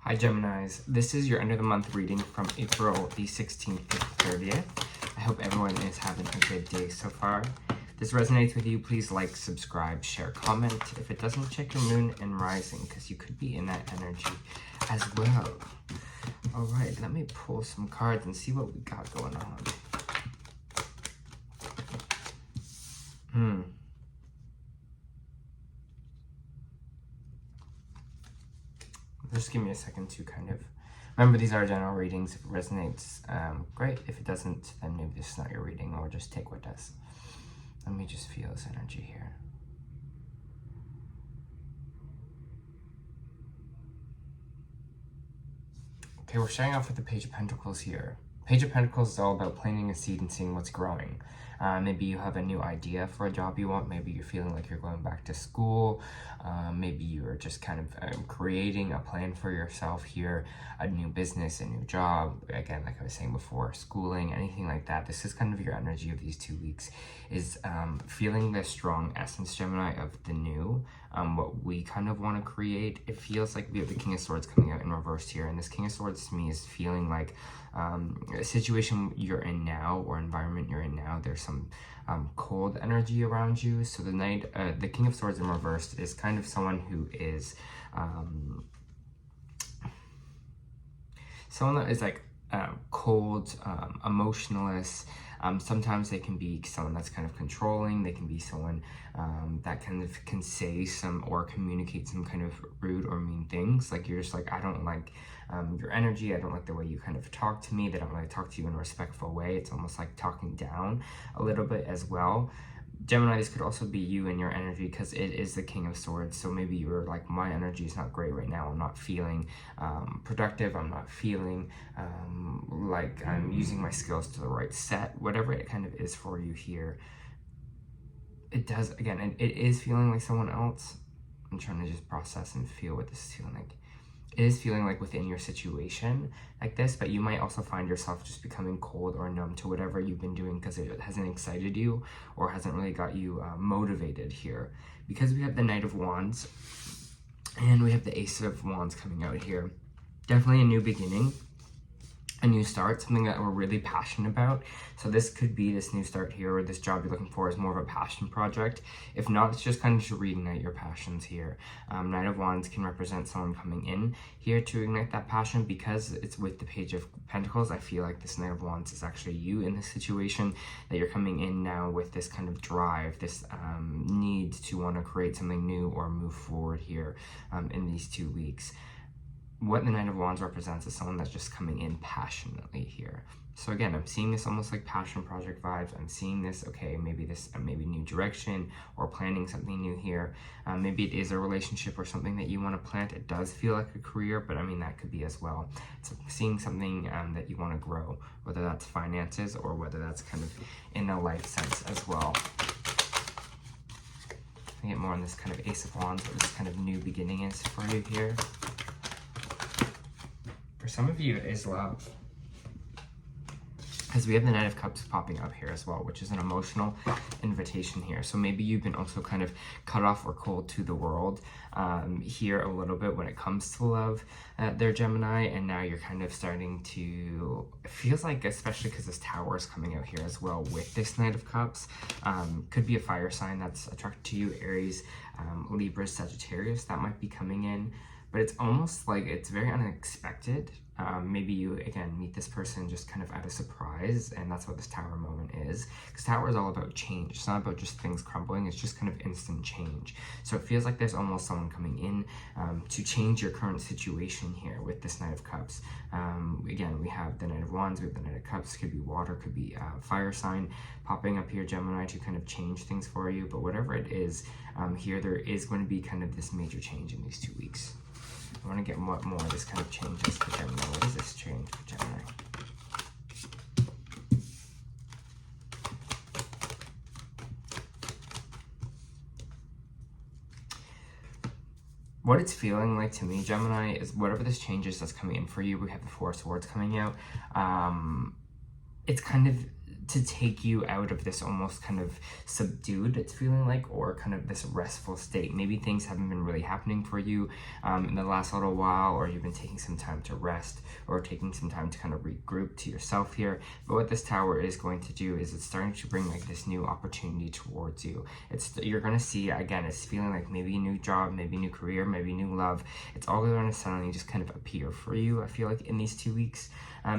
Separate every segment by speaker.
Speaker 1: Hi Geminis, this is your end of the month reading from April the 16th to the 30th. I hope everyone is having a good day so far. If this resonates with you, please like, subscribe, share, comment. If it doesn't, check your moon and rising because you could be in that energy as well. All right, let me pull some cards and see what we got going on. Just give me a second to kind of remember, these are general readings. If it resonates, great. If it doesn't, then maybe this is not your reading, or just take what does. Let me just feel this energy here. Okay, we're starting off with the Page of Pentacles here. Page of Pentacles is all about planting a seed and seeing what's growing. Maybe you have a new idea for a job you want. Maybe you're feeling like you're going back to school. Maybe you're just kind of creating a plan for yourself here, a new business, a new job. Again, like I was saying before, schooling, anything like that. This is kind of your energy of these 2 weeks, is feeling the strong essence, Gemini, of the new, what we kind of want to create. It feels like we have the King of Swords coming out in reverse here, and this King of Swords to me is feeling like a situation you're in now or environment you're in now, there's some cold energy around you. So the King of Swords in reverse is kind of someone who is someone that is like cold, emotionless. Sometimes they can be someone that's kind of controlling. They can be someone that kind of can say some or communicate some kind of rude or mean things. Like you're just like, I don't like your energy. I don't like the way you kind of talk to me. They don't really talk to you in a respectful way. It's almost like talking down a little bit as well. Gemini, this could also be you and your energy because it is the King of Swords. So maybe you're like, my energy is not great right now. I'm not feeling productive. I'm not feeling like I'm using my skills to the right set. Whatever it kind of is for you here. It does, again, it is feeling like someone else. I'm trying to just process and feel what this is feeling like. It is feeling like within your situation like this, but you might also find yourself just becoming cold or numb to whatever you've been doing because it hasn't excited you or hasn't really got you motivated here. Because we have the Knight of Wands and we have the Ace of Wands coming out here. Definitely a new beginning, a new start, something that we're really passionate about. So this could be this new start here, or this job you're looking for is more of a passion project. If not, it's just kind of to reignite your passions here. Knight of Wands can represent someone coming in here to ignite that passion. Because it's with the Page of Pentacles, I feel like this Knight of Wands is actually you in this situation, that you're coming in now with this kind of drive, this need to want to create something new or move forward here in these 2 weeks. What the Knight of Wands represents is someone that's just coming in passionately here. So again, I'm seeing this almost like passion project vibes. I'm seeing this, okay, maybe this, maybe new direction or planning something new here. Maybe it is a relationship or something that you want to plant. It does feel like a career, but I mean, that could be as well. It's seeing something that you want to grow, whether that's finances or whether that's kind of in a life sense as well. I get more on this kind of Ace of Wands, what this kind of new beginning is for you here. For some of you, it is love. Because we have the Knight of Cups popping up here as well, which is an emotional invitation here. So maybe you've been also kind of cut off or cold to the world here a little bit when it comes to love there, Gemini. And now you're kind of starting to, it feels like, especially because this Tower is coming out here as well with this Knight of Cups. Could be a fire sign that's attracted to you, Aries, Libra, Sagittarius, that might be coming in. But it's almost like it's very unexpected. Maybe you, again, meet this person just kind of at a surprise, and that's what this Tower moment is. Because Tower is all about change. It's not about just things crumbling. It's just kind of instant change. So it feels like there's almost someone coming in to change your current situation here with this Knight of Cups. Again, we have the Knight of Wands, we have the Knight of Cups. Could be water, could be fire sign popping up here, Gemini, to kind of change things for you. But whatever it is, here there is going to be kind of this major change in these 2 weeks. I want to get what more of this kind of changes for Gemini. What is this change for Gemini? What it's feeling like to me, Gemini, is whatever this change is that's coming in for you. We have the Four of Swords coming out. It's kind of to take you out of this almost kind of subdued, it's feeling like, or kind of this restful state. Maybe things haven't been really happening for you in the last little while, or you've been taking some time to rest, or taking some time to kind of regroup to yourself here. But what this Tower is going to do is it's starting to bring like this new opportunity towards you. You're going to see, again, it's feeling like maybe a new job, maybe new career, maybe new love. It's all going to suddenly just kind of appear for you, I feel like, in these 2 weeks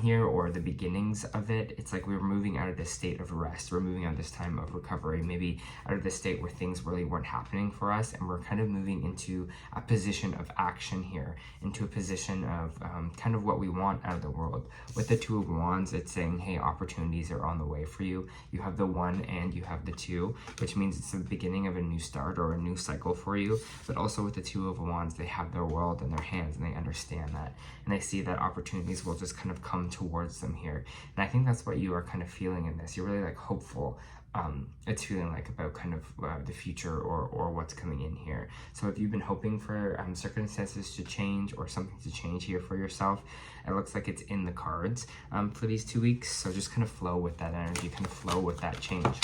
Speaker 1: here, or the beginnings of it. It's like we're moving out of this state of rest. We're moving out of this time of recovery, maybe out of this state where things really weren't happening for us, and we're kind of moving into a position of action here, into a position of kind of what we want out of the world. With the Two of Wands, it's saying, hey, opportunities are on the way for you. You have the 1 and you have the 2, which means it's the beginning of a new start or a new cycle for you. But also with the Two of Wands, they have their world in their hands, and they understand that, and they see that opportunities will just kind of come towards them here. And I think that's what you are kind of feeling in this. You're really like hopeful. It's feeling like about kind of the future, or what's coming in here. So if you've been hoping for circumstances to change, or something to change here for yourself, it looks like it's in the cards for these 2 weeks. So just kind of flow with that energy, kind of flow with that change.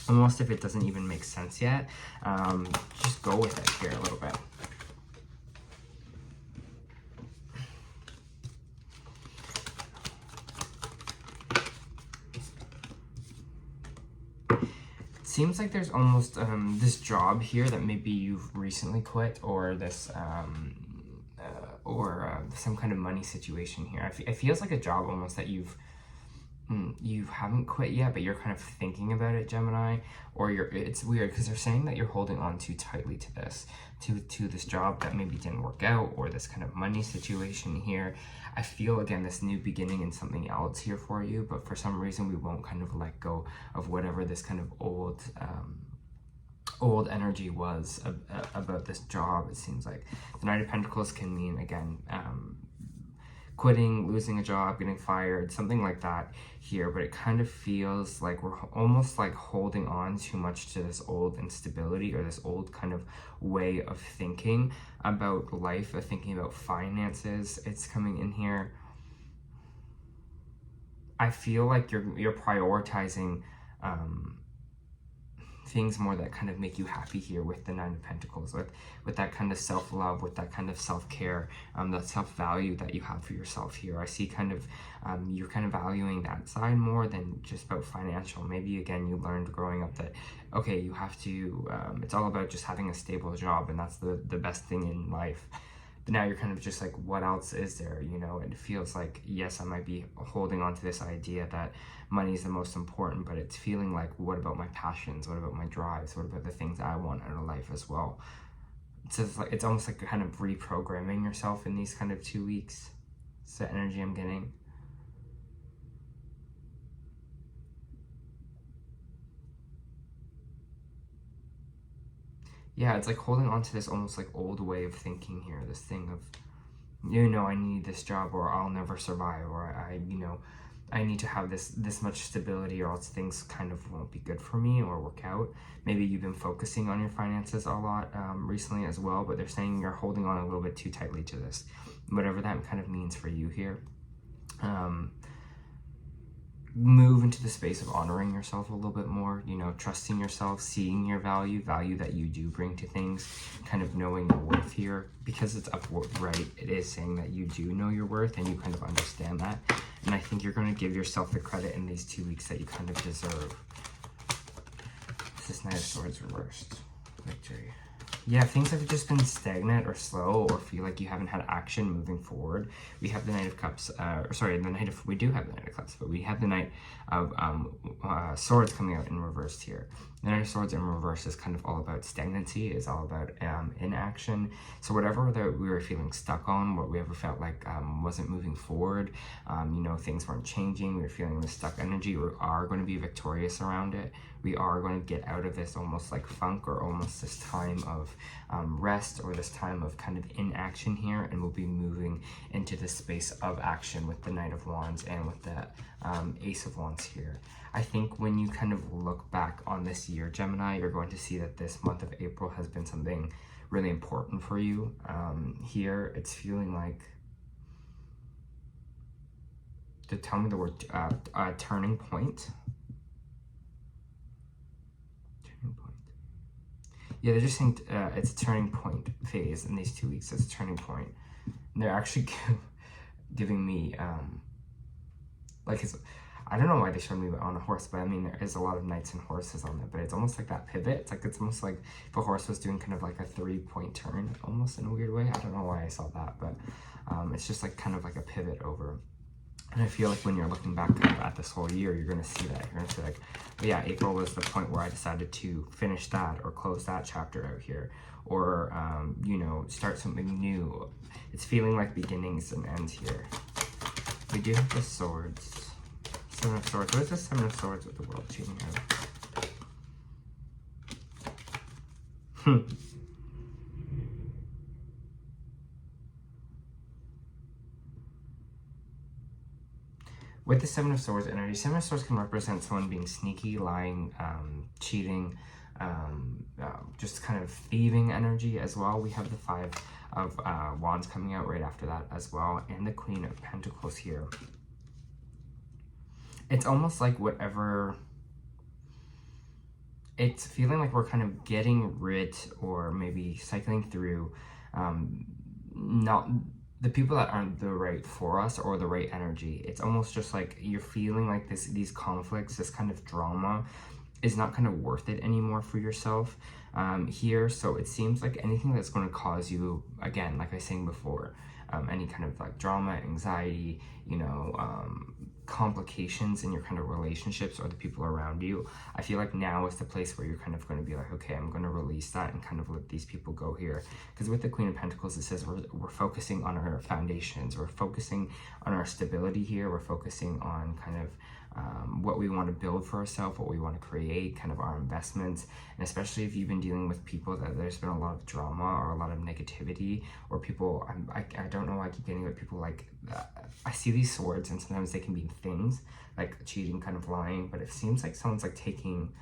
Speaker 1: Almost if it doesn't even make sense yet, just go with it here a little bit. Seems like there's almost this job here that maybe you've recently quit, or this some kind of money situation here. It feels like a job almost that you haven't quit yet, but you're kind of thinking about it, Gemini. Or it's weird because they're saying that you're holding on too tightly to this, to this job that maybe didn't work out, or this kind of money situation here. I feel, again, this new beginning in something else here for you, but for some reason we won't kind of let go of whatever this kind of old energy was about this job. It seems like the Knight of Pentacles can mean, again, quitting, losing a job, getting fired, something like that here. But it kind of feels like we're almost like holding on too much to this old instability, or this old kind of way of thinking about life, of thinking about finances. It's coming in here. I feel like you're prioritizing things more that kind of make you happy here with the Nine of Pentacles, with that kind of self-love, with that kind of self-care, that self-value that you have for yourself here. I see kind of you're kind of valuing that side more than just about financial. Maybe, again, you learned growing up that, okay, you have to, it's all about just having a stable job, and that's the best thing in life. But now you're kind of just like, what else is there, you know? And it feels like, yes, I might be holding on to this idea that money is the most important, but it's feeling like, what about my passions? What about my drives? What about the things I want out of life as well? It's almost like kind of reprogramming yourself in these kind of 2 weeks. It's the energy I'm getting. Yeah, it's like holding on to this almost like old way of thinking here, this thing of, you know, I need this job, or I'll never survive, or I need to have this much stability, or else things kind of won't be good for me or work out. Maybe you've been focusing on your finances a lot recently as well, but they're saying you're holding on a little bit too tightly to this, whatever that kind of means for you here. Move into the space of honoring yourself a little bit more, you know, trusting yourself, seeing your value that you do bring to things, kind of knowing your worth here, because it's upward, right? It is saying that you do know your worth, and you kind of understand that. And I think you're going to give yourself the credit in these 2 weeks that you kind of deserve. This Knight of Swords reversed. Victory. Yeah, things have just been stagnant or slow, or feel like you haven't had action moving forward. We have the Knight of Cups, we do have the Knight of Cups, but we have the Knight of Swords coming out in reverse here. The Knight of Swords in reverse is kind of all about stagnancy, is all about inaction. So whatever that we were feeling stuck on, what we ever felt like wasn't moving forward, you know, things weren't changing, we were feeling the stuck energy, we are going to be victorious around it. We are going to get out of this almost like funk, or almost this time of rest, or this time of kind of inaction here, and we'll be moving into this space of action with the Knight of Wands and with the Ace of Wands here. I think when you kind of look back on this year, Gemini, you're going to see that this month of April has been something really important for you. Here, it's feeling like to tell me the word turning point. Turning point. Yeah, they're just saying it's a turning point phase in these 2 weeks. It's a turning point. And they're actually giving me like I don't know why they showed me on a horse, but I mean there is a lot of knights and horses on there, but it's almost like that pivot. It's almost like if a horse was doing kind of like a 3-point turn, almost in a weird way. I don't know why I saw that, but it's just like kind of like a pivot over. And I feel like when you're looking back kind of at this whole year, you're going to see that. You're going to see like, oh yeah, April was the point where I decided to finish that or close that chapter out here, or, you know, start something new. It's feeling like beginnings and ends here. We do have the swords. 7 of Swords. What is the 7 of Swords with the world cheating out? With the 7 of Swords energy, 7 of Swords can represent someone being sneaky, lying, cheating, just kind of thieving energy as well. We have the 5 of Wands coming out right after that as well, and the Queen of Pentacles here. It's almost like whatever, it's feeling like we're kind of getting rid or maybe cycling through not the people that aren't the right for us or the right energy. It's almost just like you're feeling like these conflicts, this kind of drama is not kind of worth it anymore for yourself here. So it seems like anything that's going to cause you, again, like I was saying before, any kind of like drama, anxiety, you know, complications in your kind of relationships or the people around you, I feel like now is the place where you're kind of going to be like, okay, I'm going to release that and kind of let these people go here. Because with the Queen of Pentacles, it says we're focusing on our foundations, we're focusing on our stability here, we're focusing on kind of what we want to build for ourselves, what we want to create, kind of our investments. And especially if you've been dealing with people that there's been a lot of drama or a lot of negativity, or people, I don't know why I keep getting with people like, I see these swords and sometimes they can be things like cheating, kind of lying, but it seems like someone's like taking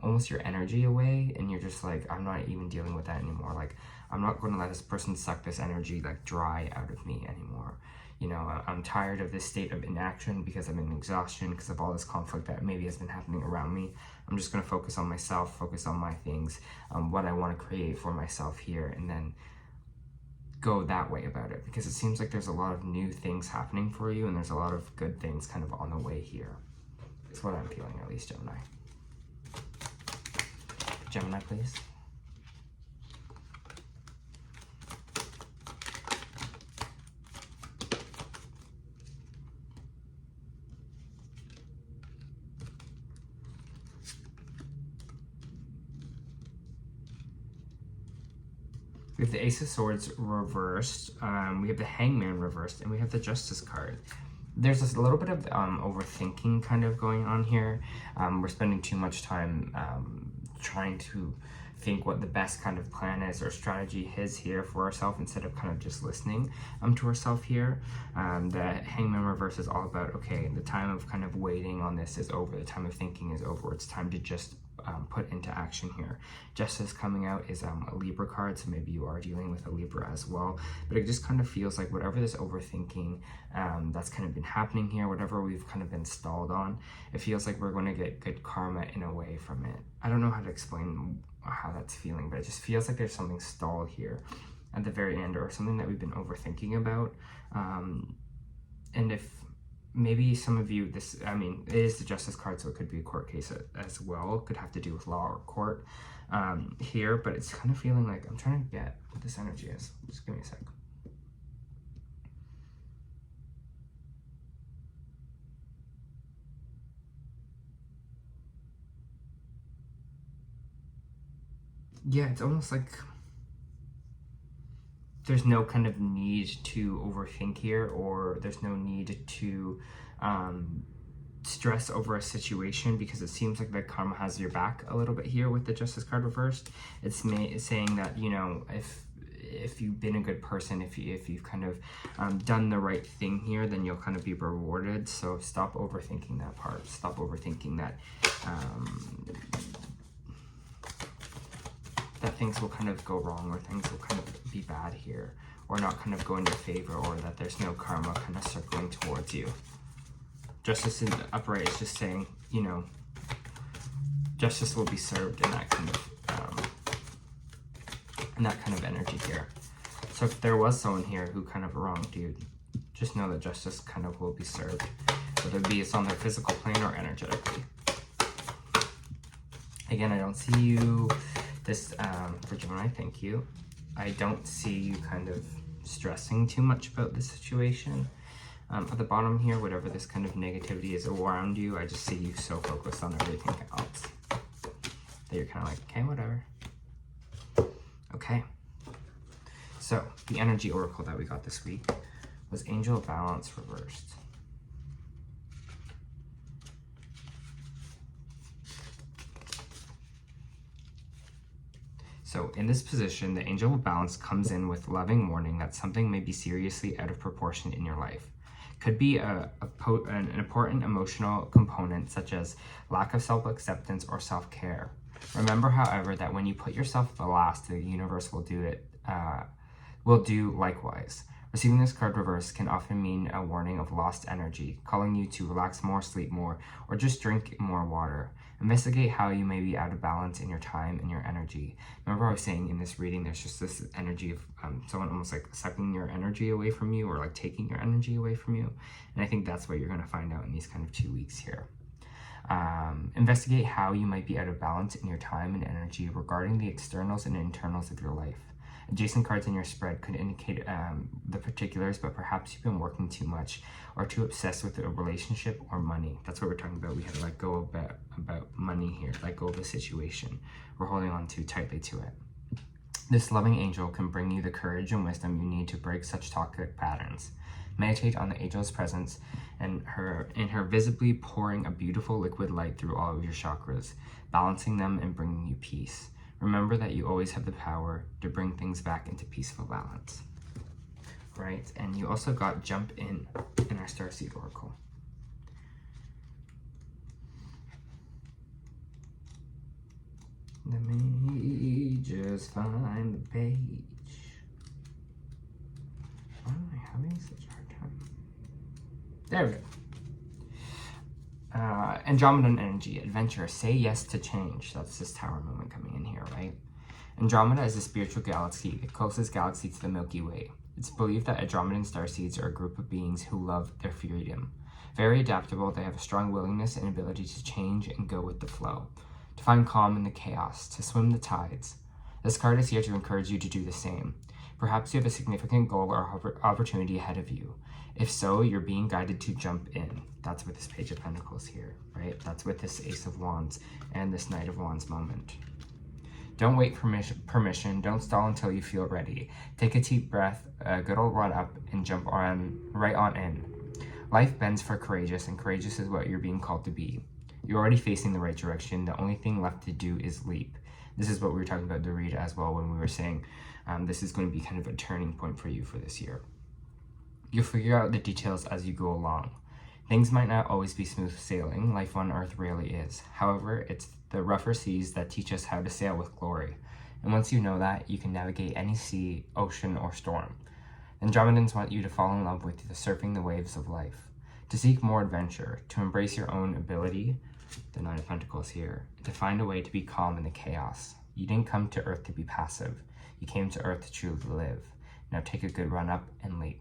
Speaker 1: almost your energy away, and you're just like, I'm not even dealing with that anymore. Like, I'm not going to let this person suck this energy like dry out of me anymore. You know, I'm tired of this state of inaction because I'm in exhaustion, because of all this conflict that maybe has been happening around me. I'm just going to focus on myself, focus on my things, what I want to create for myself here, and then go that way about it. Because it seems like there's a lot of new things happening for you, and there's a lot of good things kind of on the way here. It's what I'm feeling, at least, Gemini. Gemini, please. We have the Ace of Swords reversed, we have the Hangman reversed, and we have the Justice card. There's this little bit of overthinking kind of going on here. We're spending too much time trying to think what the best kind of plan is or strategy is here for ourselves, instead of kind of just listening to ourselves here. The Hangman reverse is all about, okay, the time of kind of waiting on this is over, the time of thinking is over, it's time to just put into action here. Justice coming out is a Libra card, so maybe you are dealing with a Libra as well, but it just kind of feels like whatever this overthinking that's kind of been happening here, whatever we've kind of been stalled on, it feels like we're going to get good karma in a way from it. I don't know how to explain how that's feeling, but it just feels like there's something stalled here at the very end, or something that we've been overthinking about. And if maybe some of you, this, I mean, it is the Justice card, so it could be a court case as well. It could have to do with law or court here, but it's kind of feeling like, I'm trying to get what this energy is. Just give me a sec. Yeah, it's almost like there's no kind of need to overthink here, or there's no need to stress over a situation, because it seems like the karma has your back a little bit here with the Justice card reversed. It's saying that, you know, if you've been a good person, if you've kind of done the right thing here, then you'll kind of be rewarded. So stop overthinking that part. Stop overthinking that that things will kind of go wrong, or things will kind of be bad here, or not kind of go in your favor, or that there's no karma kind of circling towards you. Justice in the upright is just saying, you know, justice will be served in that kind of energy here. So if there was someone here who kind of wronged you, just know that justice kind of will be served, whether it be it's on their physical plane or energetically. Again, I don't see you, this, for Gemini, thank you. I don't see you kind of stressing too much about this situation. At the bottom here, whatever this kind of negativity is around you, I just see you so focused on everything else that you're kind of like, okay, whatever. Okay. So, the energy oracle that we got this week was Angel of Balance reversed. So in this position, the Angel of Balance comes in with loving warning that something may be seriously out of proportion in your life. Could be an important emotional component such as lack of self-acceptance or self-care. Remember, however, that when you put yourself last, the universe will do likewise. Receiving this card reversed can often mean a warning of lost energy, calling you to relax more, sleep more, or just drink more water. Investigate how you may be out of balance in your time and your energy. Remember, I was saying in this reading, there's just this energy of someone almost like sucking your energy away from you, or like taking your energy away from you. And I think that's what you're going to find out in these kind of 2 weeks here. Investigate how you might be out of balance in your time and energy regarding the externals and internals of your life. Adjacent cards in your spread could indicate the particulars, but perhaps you've been working too much or too obsessed with a relationship or money. That's what we're talking about. We had to let go about money here, let go of a situation. We're holding on too tightly to it. This loving angel can bring you the courage and wisdom you need to break such toxic patterns. Meditate on the angel's presence and her visibly pouring a beautiful liquid light through all of your chakras, balancing them and bringing you peace. Remember that you always have the power to bring things back into peaceful balance. Right? And you also got Jump in our Starseed Oracle. Let me just find the page. Why am I having such a hard time? There we go. Andromedan energy, adventure, say yes to change. That's this Tower moment coming in here, right? Andromeda is a spiritual galaxy, the closest galaxy to the Milky Way. It's believed that Andromedan starseeds are a group of beings who love their freedom. Very adaptable, they have a strong willingness and ability to change and go with the flow, to find calm in the chaos, to swim the tides. This card is here to encourage you to do the same. Perhaps you have a significant goal or opportunity ahead of you. If so, you're being guided to jump in. That's with this Page of Pentacles here, right? That's with this Ace of Wands and this Knight of Wands moment. Don't wait for permission. Don't stall until you feel ready. Take a deep breath, a good old run up, and jump right on in. Life bends for courageous, and courageous is what you're being called to be. You're already facing the right direction. The only thing left to do is leap. This is what we were talking about Dorita as well when we were saying this is going to be kind of a turning point for you for this year. You'll figure out the details as you go along. Things might not always be smooth sailing. Life on Earth rarely is. However, it's the rougher seas that teach us how to sail with glory. And once you know that, you can navigate any sea, ocean, or storm. Andromedans want you to fall in love with the surfing the waves of life, to seek more adventure, to embrace your own ability, the Nine of Pentacles here, to find a way to be calm in the chaos. You didn't come to Earth to be passive. You came to Earth to truly live. Now take a good run up and leap.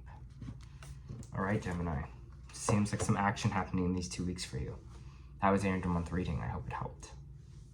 Speaker 1: All right, Gemini. Seems like some action happening in these 2 weeks for you. That was your month reading. I hope it helped.